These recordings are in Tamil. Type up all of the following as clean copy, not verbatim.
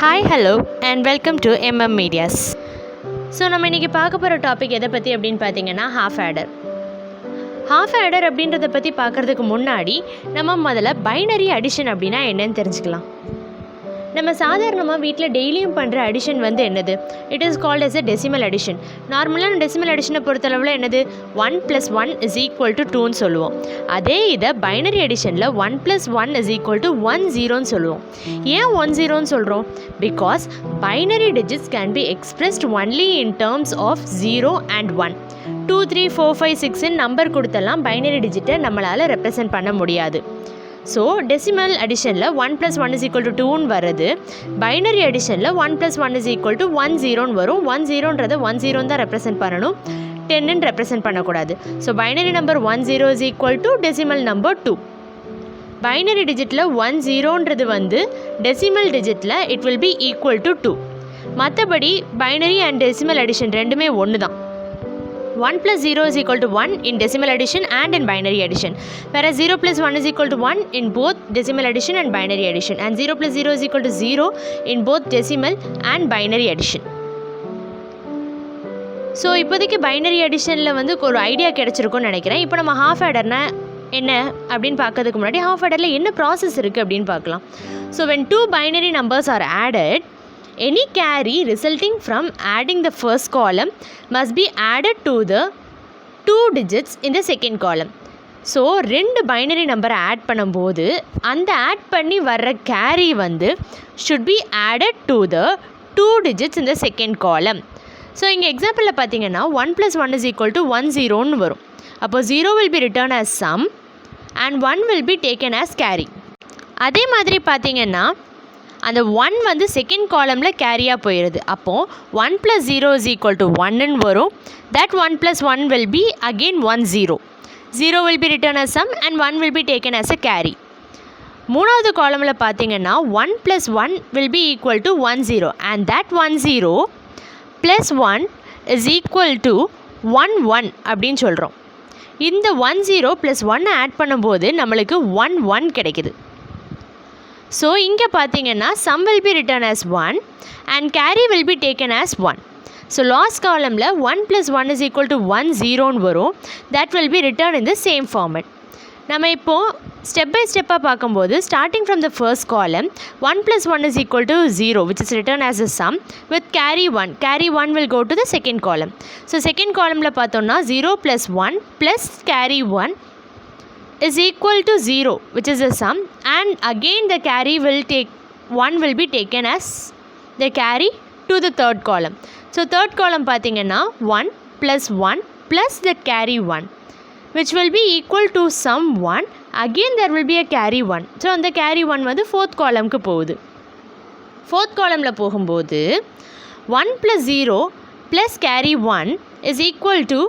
Hi, hello and welcome to Medias. So நம்ம இன்றைக்கி பார்க்க போகிற டாபிக் எதை பற்றி அப்படின்னு பார்த்தீங்கன்னா half adder. half adder அப்படின்றத பற்றி பார்க்குறதுக்கு முன்னாடி நம்ம முதல்ல பைனரி அடிஷன் அப்படின்னா என்னன்னு தெரிஞ்சுக்கலாம். நம்ம சாதாரணமாக வீட்டில் டெய்லியும் பண்ணுற அடிஷன் வந்து என்னது? It is called S a decimal addition. நார்மலான டெசிமல் அடிஷனை பொறுத்தளவில் என்னது? 1 + 1 = 2ன்னு சொல்லுவோம். அதே இதை பைனரி அடிஷனில் 1 + 1 = 10ன்னு சொல்லுவோம். ஏன் 10ன்னு சொல்கிறோம்? Because binary digits can be expressed only in terms of 0 and 1. 2, 3, 4, 5, 6ன்னு நம்பர் கொடுத்தெல்லாம் பைனரி டிஜிட்டை நம்மளால் ரெப்ரசன்ட் பண்ண முடியாது. ஸோ டெசிமல் அடிஷனில் 1 + 1 = 2ன்னு வருது. பைனரி அடிஷனில் 1 + 1 = 10ன்னு வரும். 10ன்றதை 10 தான் ரெப்ரசன்ட் பண்ணணும், 10ன்னு ரெப்ரசன்ட் பண்ணக்கூடாது. So binary number 10 = decimal number 2. Binary டிஜிட்டில் 10ன்றது வந்து டெசிமல் டிஜிட்டில் it will be equal to 2. மற்றபடி பைனரி அண்ட் டெசிமல் அடிஷன் ரெண்டுமே ஒன்று தான். 1 + 0 = 1 in decimal addition and in binary addition, whereas 0 + 1 = 1 in both decimal addition and binary addition, and 0 + 0 = 0 in both decimal and binary addition. So இப்போதைக்கு பைனரி அடிஷனில் வந்து ஒரு ஐடியா கிடச்சிருக்கும்னு நினைக்கிறேன். இப்போ நம்ம half adderனா என்ன அப்படின்னு பார்க்கறதுக்கு முன்னாடி half adderல என்ன ப்ராசஸ் இருக்குது அப்படின்னு பார்க்கலாம். So when two binary numbers are added, any carry resulting from adding the first column must be added to the two digits in the second column. So ரெண்டு பைனரி நம்பரை ஆட் பண்ணும்போது அந்த ஆட் பண்ணி வர்ற கேரி வந்து should be added to the two digits in the second column. So இங்கே எக்ஸாம்பிளில் பார்த்தீங்கன்னா 1 + 1 = 10ன்னு வரும். அப்போ 0 will be returned as sum and 1 will be taken as carry. அதே மாதிரி பார்த்தீங்கன்னா அந்த 1 வந்து செகண்ட் காலமில் கேரியாக போயிடுது. அப்போது 1 + 0 = 1ன்னு வரும். that 1 + 1 will be again 10. 0 will be returned as sum and 1 will be taken as a carry. மூணாவது காலமில் பார்த்தீங்கன்னா 1 + 1 will be equal to 10 and that 10 + 1 is equal to 11 அப்படின்னு சொல்கிறோம். இந்த 10 + 1 ஆட் பண்ணும்போது நம்மளுக்கு 11 கிடைக்குது. ஸோ இங்கே பார்த்தீங்கன்னா sum will be returned as 1 and carry will be taken as 1. So last காலமில் 1 + 1 = 10ன்னு வரும். that will be returned in the same format. நம்ம இப்போது ஸ்டெப் பை ஸ்டெப்பாக பார்க்கும்போது starting from the first column 1 + 1 = 0 which is returned as a sum with carry 1. carry 1 will go to the second column. So second காலமில் பார்த்தோம்னா 0 + 1 + carry 1 is equal to 0 which is a sum, and again the carry will take 1 will be taken as the carry to the third column. So third column பார்த்தீங்கன்னா 1 + 1 + the carry 1 which will be equal to sum 1. again there will be a carry 1. So அந்த carry 1 வந்து fourth columnக்கு போகுது. fourth columனில் போகும்போது 1 + 0 + carry 1 is equal to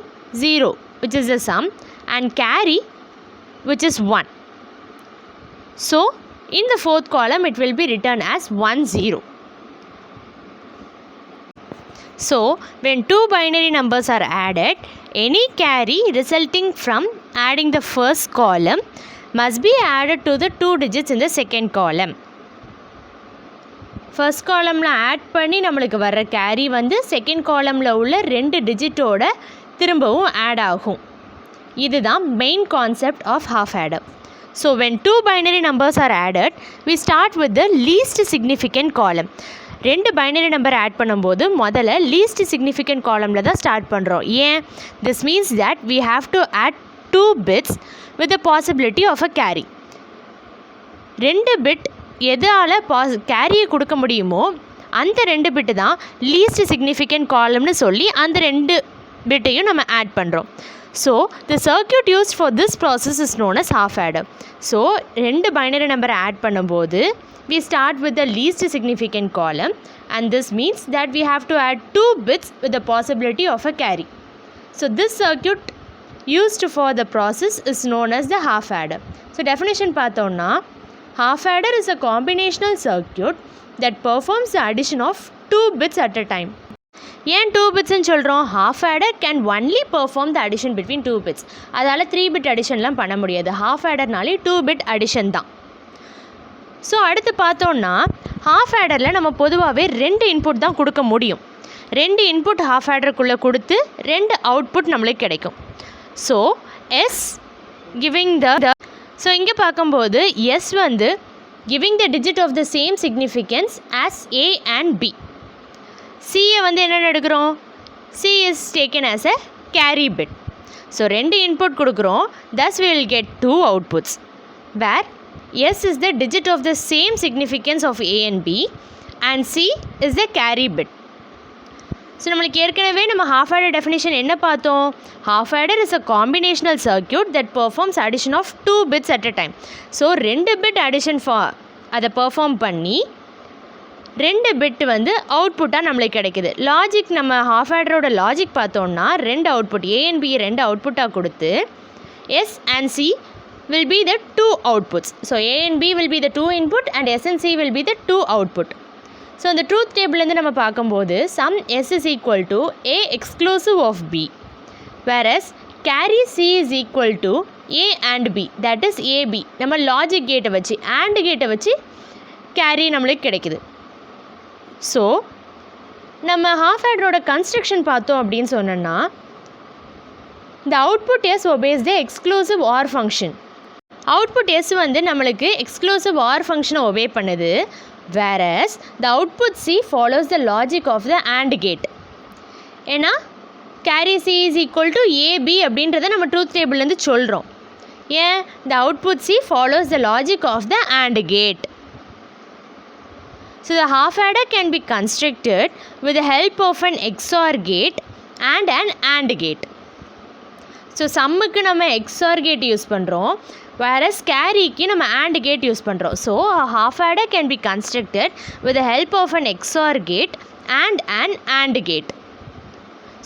0 which is a sum and carry which is 1. So in the fourth column it will be written as 10. So when two binary numbers are added, any carry resulting from adding the first column must be added to the two digits in the second column. First காலமில் ஆட் பண்ணி நம்மளுக்கு வர்ற கேரி வந்து செகண்ட் காலமில் உள்ள 2 டிஜிட்டோட திரும்பவும் ஆட் ஆகும். இதுதான் main concept of half adder. So when two binary numbers are added, we start with the least significant column. ரெண்டு பைனரி நம்பர் ஆட் பண்ணும்போது முதல்ல லீஸ்ட் சிக்னிஃபிகண்ட் காலமில் தான் ஸ்டார்ட் பண்ணுறோம். ஏன்? This means that we have to add 2 bits with the possibility of a carry. 2 bit எதால் கேரியை கொடுக்க முடியுமோ அந்த 2 பிட்டு தான் லீஸ்ட் சிக்னிஃபிகண்ட் காலம்னு சொல்லி அந்த 2 பிட்டையும் நம்ம ஆட் பண்ணுறோம். So the circuit used for this process is known as half adder. So ரெண்டு binary number add பண்ணும்போது we start with the least significant column, and this means that we have to add 2 bits with the possibility of a carry. So this circuit used for the process is known as the half adder. So definition பார்த்தோம்னா half adder is a combinational circuit that performs the addition of 2 bits at a time. ஏன் 2 பிட்ஸ்ன்னு சொல்கிறோம்? half adder can only perform the addition between 2 bits. அதால் 3 bit additionலாம் பண்ண முடியாது. half adderனாலே 2 bit addition தான். ஸோ அடுத்து பார்த்தோன்னா ஹாஃப் ஆடரில் நம்ம பொதுவாகவே 2 இன்புட் தான் கொடுக்க முடியும். 2 இன்புட் ஹாஃப் ஆடருக்குள்ளே கொடுத்து 2 அவுட்புட் நம்மளுக்கு கிடைக்கும். ஸோ எஸ் கிவிங் ஸோ இங்கே பார்க்கும்போது எஸ் வந்து giving the digit of the same significance as A and B. சியை வந்து என்னென்னு எடுக்கிறோம்? C is taken as a carry bit. So 2 input கொடுக்குறோம். thus we will get 2 outputs where S is the digit of the same significance of A and B and C is the carry bit. So நம்மளுக்கு ஏற்கனவே நம்ம ஹாஃப் ஆடர் டெஃபினிஷன் என்ன பார்த்தோம்? Half adder is a combinational circuit that performs addition of 2 bits at a time. So 2 bit addition அதை பெர்ஃபார்ம் பண்ணி 2 பிட் வந்து அவுட்புட்டாக நம்மளுக்கு கிடைக்குது. லாஜிக் நம்ம ஹாஃப் ஆடரோட லாஜிக் பார்த்தோம்னா 2 அவுட்புட் ஏ அண்ட் பி 2 அவுட்புட்டாக கொடுத்து S and C will be the 2 outputs. So A and B will be the 2 input and S and C will be the 2 output. So இந்த ட்ரூத் டேபிள்லேருந்து நம்ம பார்க்கும்போது sum S is equal to A exclusive of B whereas carry C is equal to A and B, that is AB. நம்ம லாஜிக் கேட்டை வச்சு AND கேட்டை வச்சு கேரி நம்மளுக்கு கிடைக்குது. ஸோ நம்ம ஹாஃப் ஆடரோட கன்ஸ்ட்ரக்ஷன் பார்த்தோம் அப்படின்னு சொன்னோன்னா the output S obeys the exclusive OR function. Output S வந்து நம்மளுக்கு எக்ஸ்க்ளூசிவ் ஆர் ஃபங்க்ஷனை ஒபே பண்ணுது. whereas the output C follows the logic of the AND gate. ஏன்னா carry C is equal to AB அப்படின்றத நம்ம ட்ரூத் டேபிள்லேருந்து சொல்கிறோம். ஏன்? the output C follows the logic of the AND gate. So the half adder can be constructed with the help of an XOR gate and an AND gate. So சம்முக்கு நம்ம XOR கேட் யூஸ் பண்ணுறோம், whereas கேரிக்கு நம்ம AND கேட் யூஸ் பண்ணுறோம். So half adder can be constructed with the help of an XOR gate and an AND gate.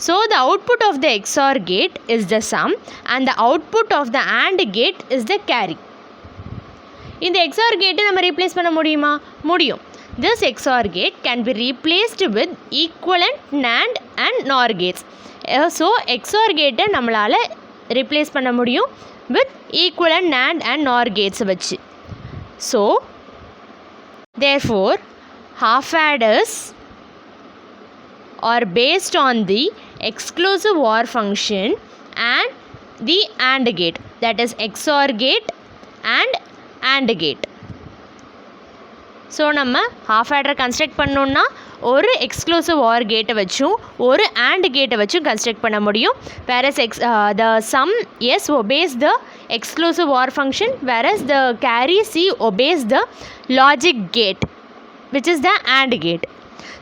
So the output of the XOR gate is the sum and the output of the AND gate is the carry. இந்த XOR கேட்டை நம்ம ரீப்ளேஸ் பண்ண முடியுமா? முடியும். This XOR gate can be replaced with equivalent NAND and NOR gates. So XOR கேட்டை நம்மளால் ரீப்ளேஸ் பண்ண முடியும் with equivalent NAND and NOR கேட்ஸை வச்சு. So therefore half adders are based on the exclusive OR function and the AND gate, that is XOR gate and AND gate. So நம்ம ஹாஃப் ஆடரை கன்ஸ்ட்ரக்ட் பண்ணோன்னா ஒரு எக்ஸ்க்ளூசிவ் OR கேட்டை வச்சும் ஒரு AND கேட்டை வச்சும் கன்ஸ்ட்ரக்ட் பண்ண முடியும். whereas the sum S obeys the exclusive OR function whereas the carry C obeys the logic gate which is the AND gate.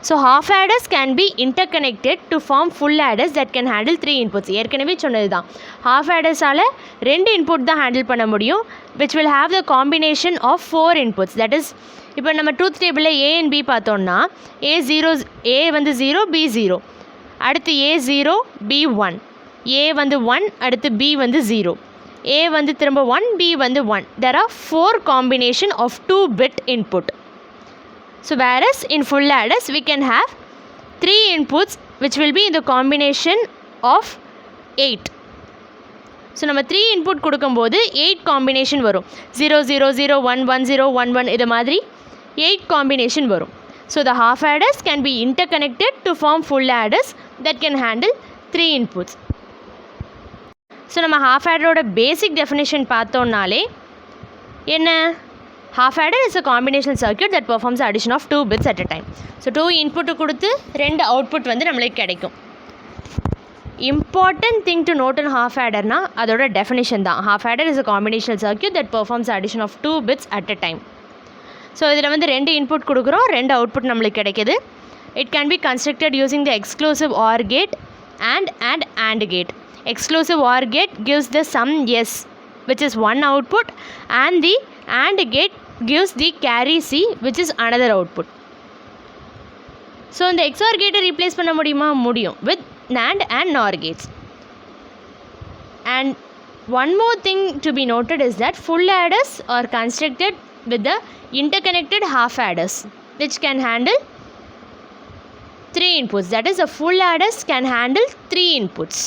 So half adders can be interconnected to form full adders that can handle 3 inputs. ஏற்கனவே சொன்னது தான், half addersஆல் 2 input தான் ஹேண்டில் பண்ண முடியும் which will have the combination of 4 inputs. that is இப்போ நம்ம ட்ரூத் டேபிளில் A and B பார்த்தோம்னா A வந்து 0 B 0, அடுத்து A 0 B 1, A வந்து 1, அடுத்து B வந்து 0, A வந்து திரும்ப 1, B வந்து 1. there are 4 combination of 2 bit input. So whereas in full adders we can have 3 inputs which will be in the combination of 8. So நம்ம 3 இன்புட் கொடுக்கும்போது 8 காம்பினேஷன் வரும். 0 0 0 1 1 0 1 1 இது மாதிரி 8 காம்பினேஷன் வரும். So the half adders can be interconnected to form full adders that can handle 3 inputs. So நம்ம half adderோட பேசிக் டெஃபினேஷன் பார்த்தோம்னாலே என்ன? half adder is a combinational circuit that performs addition of 2 bits at a time. So 2 input கொடுத்து 2 அவுட்புட் வந்து நம்மளுக்கு கிடைக்கும். Important thing to note in half adderனா அதோட டெஃபினேஷன் தான். half adder is a combinational circuit that performs addition of 2 bits at a time. So இதில் வந்து 2 இன்புட் கொடுக்குறோம், 2 அவுட்புட் நம்மளுக்கு கிடைக்கிது. It can be constructed using the exclusive OR gate and AND gate. Exclusive OR gate gives the sum S which is one output and the AND gate gives the carry C which is another output. So இந்த XOR கேட்டை ரீப்ளேஸ் பண்ண முடியுமா? முடியும் with NAND and NOR gates. And one more thing to be noted is that full adders are constructed with the interconnected half adders which can handle 3 inputs. That is, a full adders can handle 3 inputs.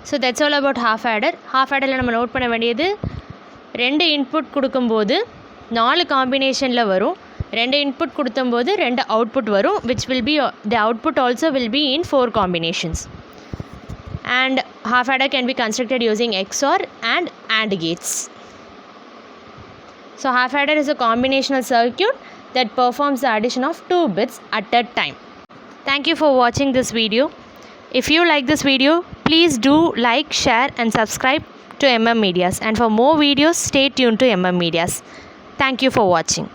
So that's all about half adder. half adderல நம்ம நோட் பண்ண வேண்டியது 2 இன்புட் கொடுக்கும்போது 4 காம்பினேஷனில் வரும். 2 இன்புட் கொடுத்தும்போது 2 அவுட்புட் வரும், which will be the output also will be in 4 combinations. And half adder can be constructed using XOR and AND gates. So half adder is a combinational circuit that performs the addition of 2 bits at a time. Thank you for watching this video. If you like this video, please do like, share and subscribe to MM Medias, and for more videos stay tuned to MM Medias. Thank you for watching.